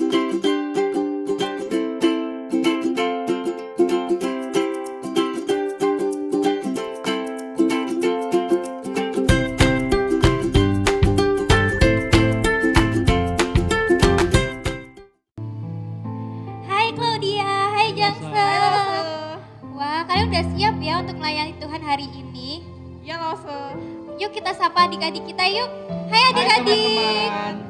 Hai Claudia, hai Rosa. Hai Jangsel. Lose. Wah, kalian udah siap ya untuk melayani Tuhan hari ini? Ya Lose. Yuk kita sapa adik-adik kita yuk. Hai Hai adik-adik. teman-teman.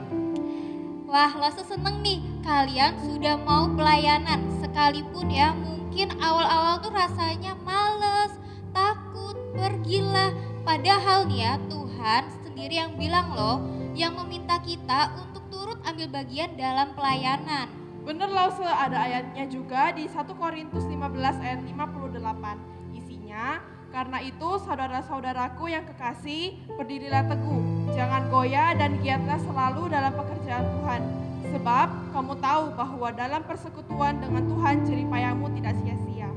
Wah, Lose seneng nih kalian sudah mau pelayanan. Sekalipun ya mungkin awal-awal tuh rasanya males, takut, pergilah. Padahal nih ya Tuhan sendiri yang bilang loh, yang meminta kita untuk turut ambil bagian dalam pelayanan. Bener Lose, ada ayatnya juga di 1 Korintus 15 ayat 58. Isinya, karena itu saudara-saudaraku yang kekasih, berdirilah teguh, jangan goyah dan giatlah selalu dalam pekerjaan Tuhan. Sebab kamu tahu bahwa dalam persekutuan dengan Tuhan jeripayamu tidak sia-sia.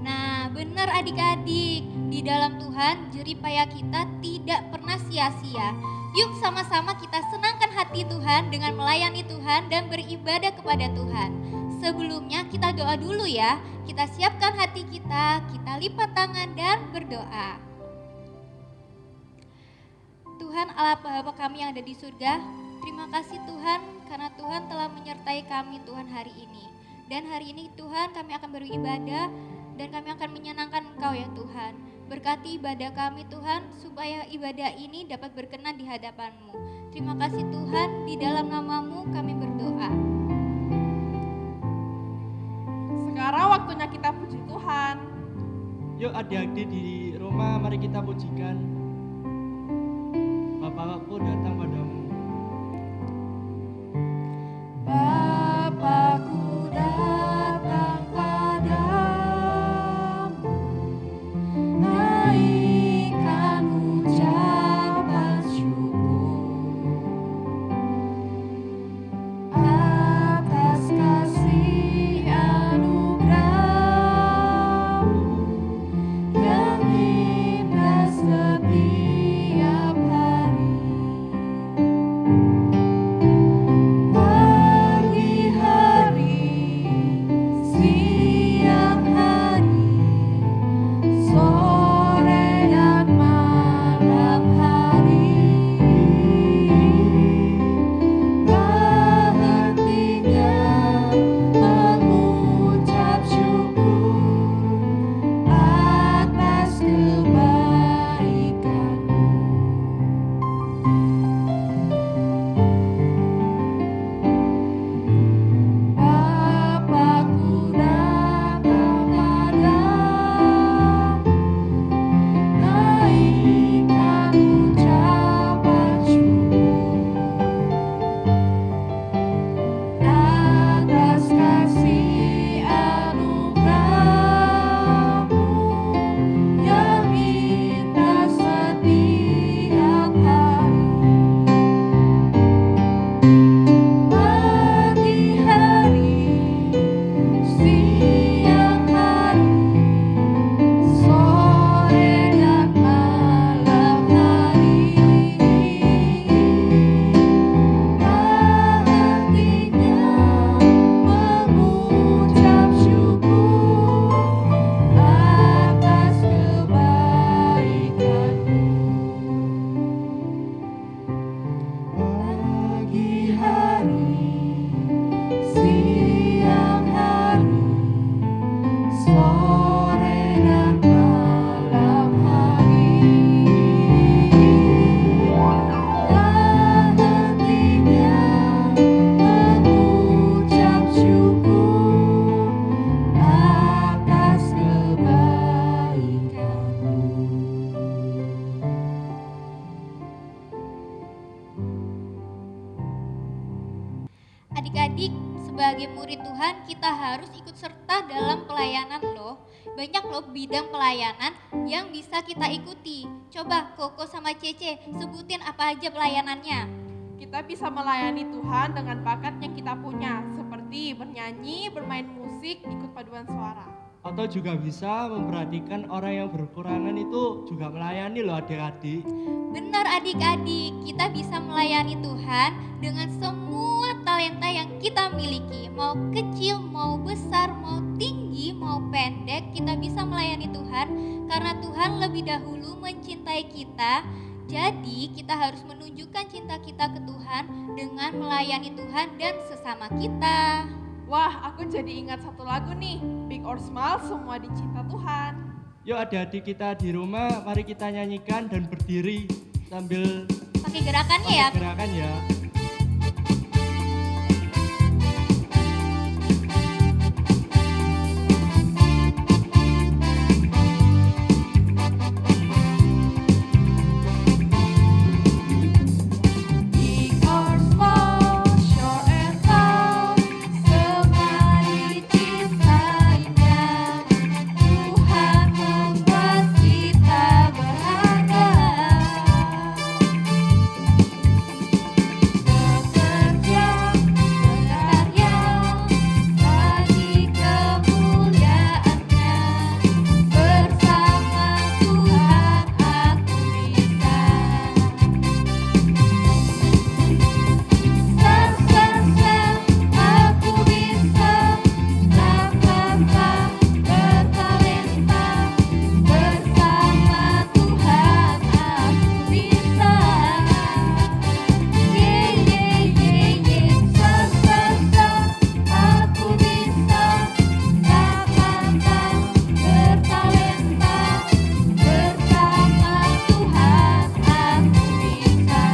Nah, benar adik-adik, di dalam Tuhan jeripaya kita tidak pernah sia-sia. Yuk sama-sama kita senangkan hati Tuhan dengan melayani Tuhan dan beribadah kepada Tuhan. Sebelumnya kita doa dulu ya, kita siapkan hati kita lipat tangan dan berdoa. Tuhan Allah Bapa kami yang ada di surga, terima kasih Tuhan karena Tuhan telah menyertai kami Tuhan hari ini. Dan hari ini Tuhan kami akan beribadah dan kami akan menyenangkan Engkau ya Tuhan. Berkati ibadah kami Tuhan supaya ibadah ini dapat berkenan di hadapan-Mu. Terima kasih Tuhan, di dalam nama-Mu kami berdoa. Sekarang waktunya kita puji Tuhan. Yuk adik-adik di rumah mari kita pujikan. Bapakku datang padamu. Bapakku datang padamu, naikkan ucapan syukur atas kasih anugerah-Mu yang indah setiap hari. Pagi hari, siang hari, sore dan malam hari, tak hentinya mengucap syukur atas kebaikan-Mu. Bapakku datang padamu, naikkan ucapan syukur atas kasih anugerah-Mu yang indah setiap hari. Pagi hari, siang hari, sore dan malam hari, tak hentinya mengucap syukur atas kebaikan-Mu. Pagi hari, siang hari, sore dan malam hari, tak hentinya mengucap syukur atas kebaikan-Mu. Adik-adik, sebagai murid Tuhan kita harus ikut serta dalam pelayanan loh. Banyak loh bidang pelayanan yang bisa kita ikuti. Coba Koko sama Cece sebutin apa aja pelayanannya. Kita bisa melayani Tuhan dengan bakat yang kita punya, seperti bernyanyi, bermain musik, ikut paduan suara. Atau juga bisa memperhatikan orang yang berkekurangan itu juga melayani loh adik-adik. Benar adik-adik, kita bisa melayani Tuhan dengan semua talenta yang kita miliki. mau kecil, mau besar, mau tinggi, mau pendek, kita bisa melayani Tuhan karena Tuhan lebih dahulu mencintai kita. Jadi kita harus menunjukkan cinta kita ke Tuhan dengan melayani Tuhan dan sesama kita. Wah, aku jadi ingat satu lagu nih, Big or Small, semua dicinta Tuhan. Yuk adik-adik kita di rumah, mari kita nyanyikan dan berdiri sambil Pakai gerakannya ya. pakai gerakan ya. Big or small, short and tall, semua dicintainya. Tuhan membuat kita berharga. Bekerja, berkarya, bagi kemuliaannya. Bersama Tuhan aku bisa. Aku bisa, bertalenta, bersama Tuhan aku bisa. Aku bisa, bertalenta, bersama Tuhan aku bisa.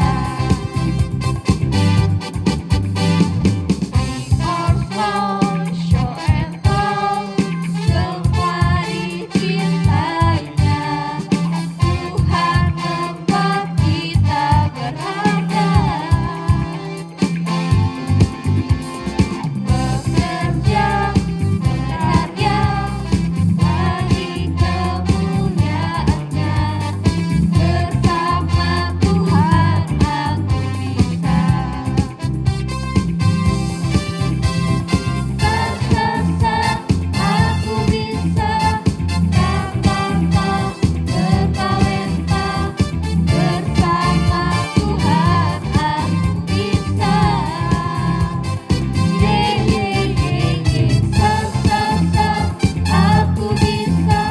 Big or small, short and tall, semua dicintainya. Tuhan membuat kita berharga. Bekerja, berkarya, bagi kemuliaannya. Bersama Tuhan aku bisa. Aku bisa, bertalenta, bersama Tuhan aku bisa. Aku bisa,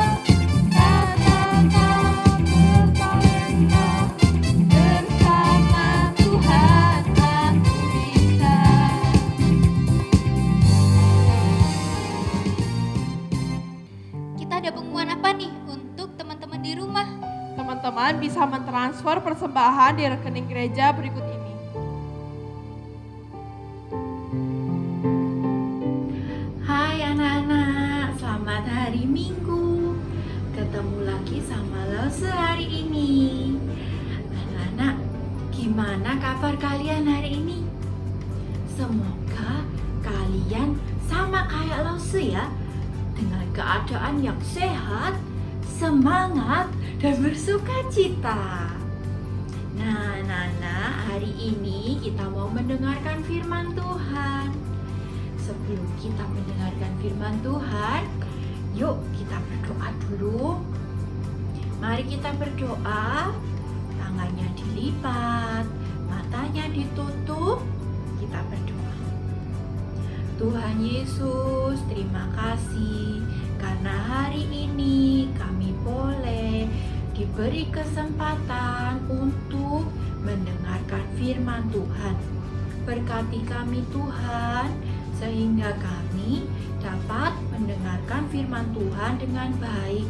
bertalenta, bersama Tuhan aku bisa. Kita ada pengumuman apa nih untuk teman-teman di rumah? Teman-teman bisa mentransfer persembahan di rekening gereja berikut ini. Hai anak-anak, selamat hari Minggu. Ketemu lagi sama Lause hari ini. Anak-anak, gimana kabar kalian hari ini? Semoga kalian sama kayak Lause ya, dengan keadaan yang sehat, semangat, dan bersuka cita. Nah, anak-anak, hari ini kita mau mendengarkan firman Tuhan. Sebelum kita mendengarkan firman Tuhan, yuk kita berdoa dulu. Mari kita berdoa, tangannya dilipat, matanya ditutup, kita berdoa. Tuhan Yesus, terima kasih karena hari ini kami boleh diberi kesempatan untuk mendengarkan firman Tuhan. Berkati kami Tuhan, sehingga kami dapat mendengarkan firman Tuhan dengan baik.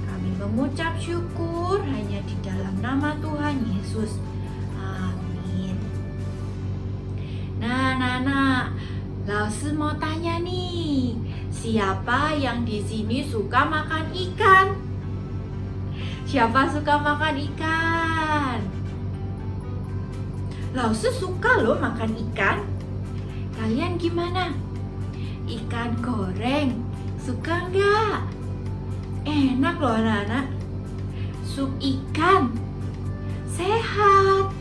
Kami mengucap syukur hanya di dalam nama Tuhan Yesus. Amin. Nah, Lause mau tanya nih, siapa yang di sini suka makan ikan? Siapa suka makan ikan? Lause suka loh makan ikan. Kalian gimana? Ikan goreng, suka nggak? Enak loh anak-anak. Sup ikan, sehat.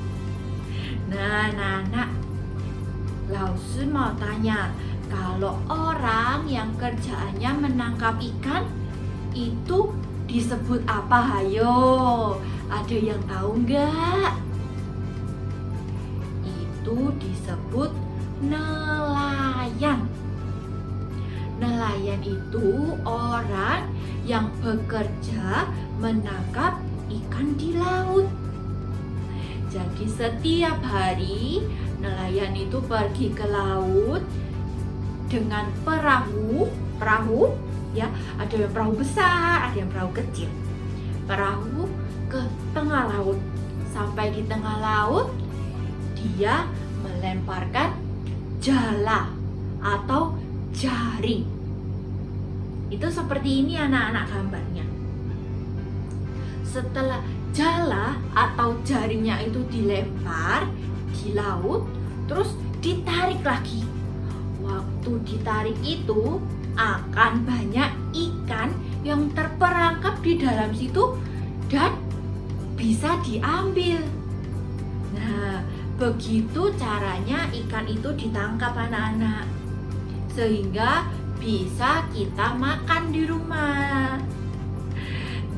Nah, anak-anak, Lause mau tanya, kalau orang yang kerjaannya menangkap ikan, itu disebut apa? Hayo, ada yang tahu nggak? Itu disebut nelayan. Nelayan itu orang yang bekerja menangkap ikan di laut. Jadi setiap hari nelayan itu pergi ke laut dengan perahu ya, ada yang perahu besar, ada yang perahu kecil. Perahu ke tengah laut. Sampai di tengah laut dia melemparkan jala atau jaring. Itu seperti ini anak-anak gambarnya. Setelah jala atau jaringnya itu dilempar di laut, terus ditarik lagi. Waktu ditarik itu akan banyak ikan yang terperangkap di dalam situ dan bisa diambil. Nah, begitu caranya ikan itu ditangkap anak-anak, sehingga bisa kita makan di rumah.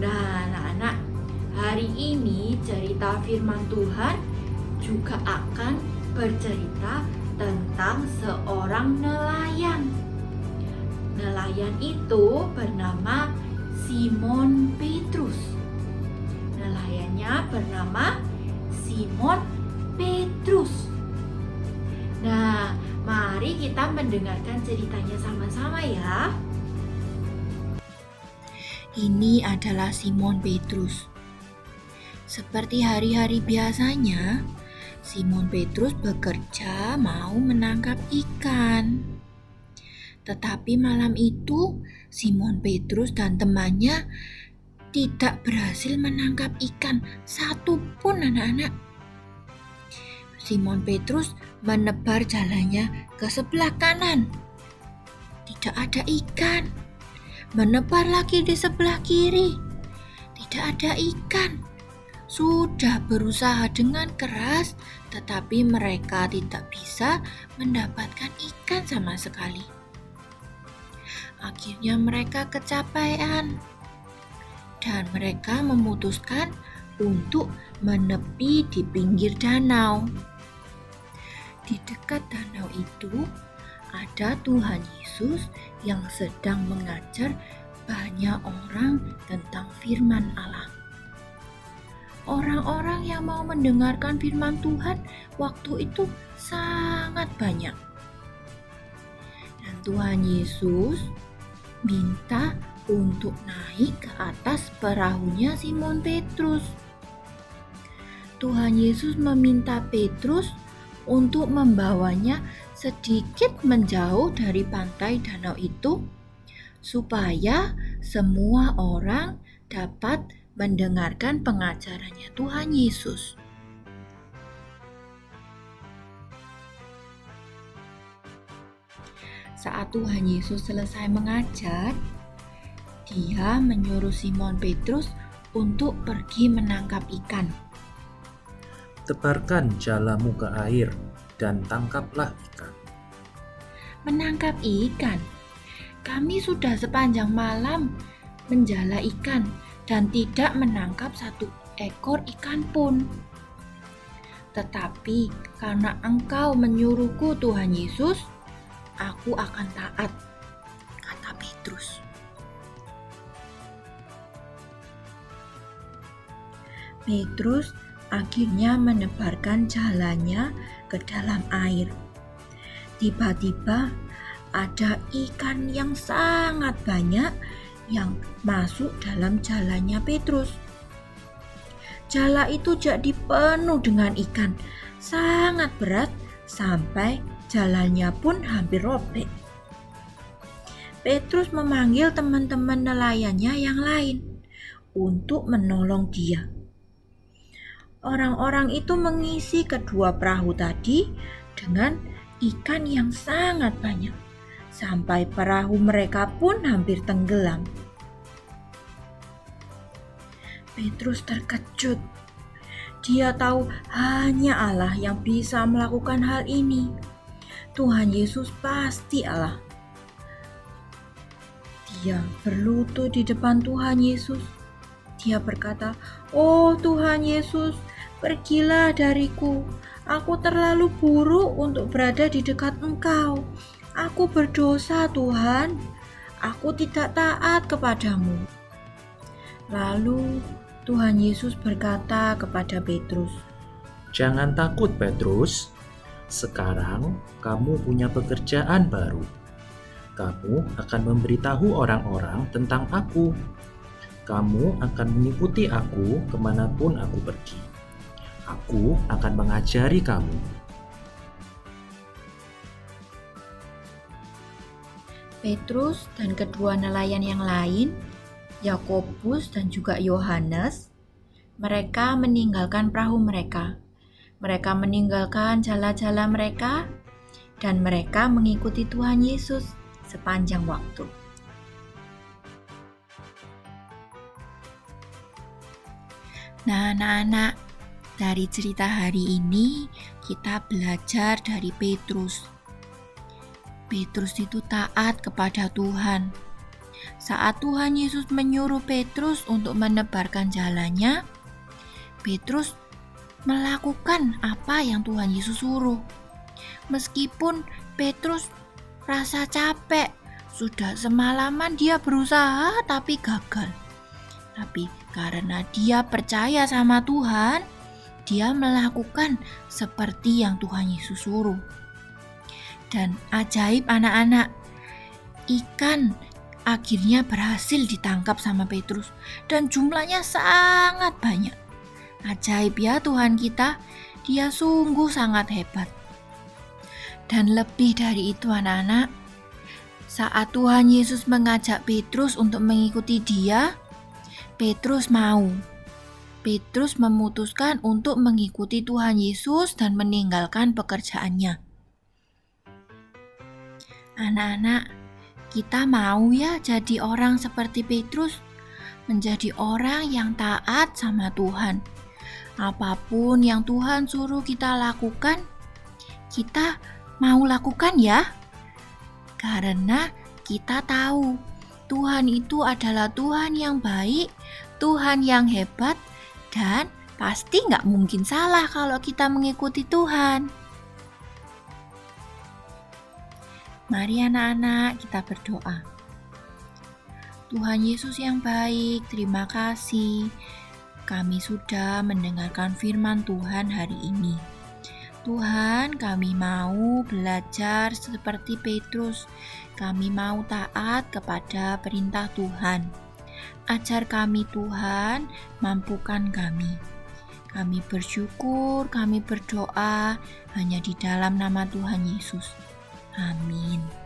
Nah, anak-anak, hari ini cerita firman Tuhan juga akan bercerita tentang seorang nelayan. Nelayan itu bernama Simon Petrus. Nelayannya bernama Simon Petrus. Nah, mari kita mendengarkan ceritanya sama-sama ya. Ini adalah Simon Petrus. Seperti hari-hari biasanya, Simon Petrus bekerja mau menangkap ikan. Tetapi malam itu, Simon Petrus dan temannya tidak berhasil menangkap ikan satupun anak-anak. Simon Petrus menebar jalannya ke sebelah kanan. Tidak ada ikan. Menebar lagi di sebelah kiri. Tidak ada ikan. Sudah berusaha dengan keras, tetapi mereka tidak bisa mendapatkan ikan sama sekali. Akhirnya mereka kecapean dan mereka memutuskan untuk menepi di pinggir danau. Di dekat danau itu ada Tuhan Yesus yang sedang mengajar banyak orang tentang firman Allah. Orang-orang yang mau mendengarkan firman Tuhan waktu itu sangat banyak. Dan Tuhan Yesus minta untuk naik ke atas perahunya Simon Petrus. Tuhan Yesus meminta Petrus untuk membawanya sedikit menjauh dari pantai danau itu, supaya semua orang dapat mendengarkan pengajarannya Tuhan Yesus. Saat Tuhan Yesus selesai mengajar, Dia menyuruh Simon Petrus untuk pergi menangkap ikan. Tebarkan jalamu ke air dan tangkaplah ikan. Menangkap ikan? Kami sudah sepanjang malam menjala ikan dan tidak menangkap satu ekor ikan pun. Tetapi karena Engkau menyuruhku Tuhan Yesus, aku akan taat, kata Petrus. Petrus akhirnya menebarkan jalannya ke dalam air. Tiba-tiba ada ikan yang sangat banyak yang masuk dalam jalannya Petrus. Jala itu jadi penuh dengan ikan, sangat berat sampai jalannya pun hampir robek. Petrus memanggil teman-teman nelayannya yang lain untuk menolong dia. Orang-orang itu mengisi kedua perahu tadi dengan ikan yang sangat banyak, sampai perahu mereka pun hampir tenggelam. Petrus terkejut. Dia tahu hanya Allah yang bisa melakukan hal ini. Tuhan Yesus pasti Allah. Dia berlutut di depan Tuhan Yesus. Dia berkata, "Oh Tuhan Yesus, pergilah dariku. Aku terlalu buruk untuk berada di dekat Engkau. Aku berdosa, Tuhan. aku tidak taat kepadamu." Lalu Tuhan Yesus berkata kepada Petrus, Jangan takut, Petrus. Sekarang kamu punya pekerjaan baru. Kamu akan memberitahu orang-orang tentang aku. Kamu akan mengikuti aku kemanapun aku pergi. Aku akan mengajari kamu. Petrus dan kedua nelayan yang lain, Yakobus dan juga Yohanes, mereka meninggalkan perahu mereka. Mereka meninggalkan jala-jala mereka dan mereka mengikuti Tuhan Yesus sepanjang waktu. Nah, anak-anak, dari cerita hari ini kita belajar dari Petrus. Petrus itu taat kepada Tuhan. Saat Tuhan Yesus menyuruh Petrus untuk menebarkan jalannya, Petrus melakukan apa yang Tuhan Yesus suruh. Meskipun Petrus rasa capek, sudah semalaman dia berusaha tapi gagal. Tapi karena dia percaya sama Tuhan, dia melakukan seperti yang Tuhan Yesus suruh. Dan ajaib anak-anak, ikan akhirnya berhasil ditangkap sama Petrus dan jumlahnya sangat banyak. Ajaib ya Tuhan kita, dia sungguh sangat hebat. Dan lebih dari itu anak-anak, saat Tuhan Yesus mengajak Petrus untuk mengikuti dia, Petrus mau. Petrus memutuskan untuk mengikuti Tuhan Yesus dan meninggalkan pekerjaannya. Anak-anak, kita mau ya jadi orang seperti Petrus, menjadi orang yang taat sama Tuhan. Apapun yang Tuhan suruh kita lakukan, kita mau lakukan ya. Karena kita tahu Tuhan itu adalah Tuhan yang baik, Tuhan yang hebat, dan pasti nggak mungkin salah kalau kita mengikuti Tuhan. Mari anak-anak kita berdoa. Tuhan Yesus yang baik, terima kasih. Kami sudah mendengarkan firman Tuhan hari ini. Tuhan, kami mau belajar seperti Petrus. Kami mau taat kepada perintah Tuhan. Ajar kami Tuhan, mampukan kami. Kami bersyukur, kami berdoa hanya di dalam nama Tuhan Yesus. Amin.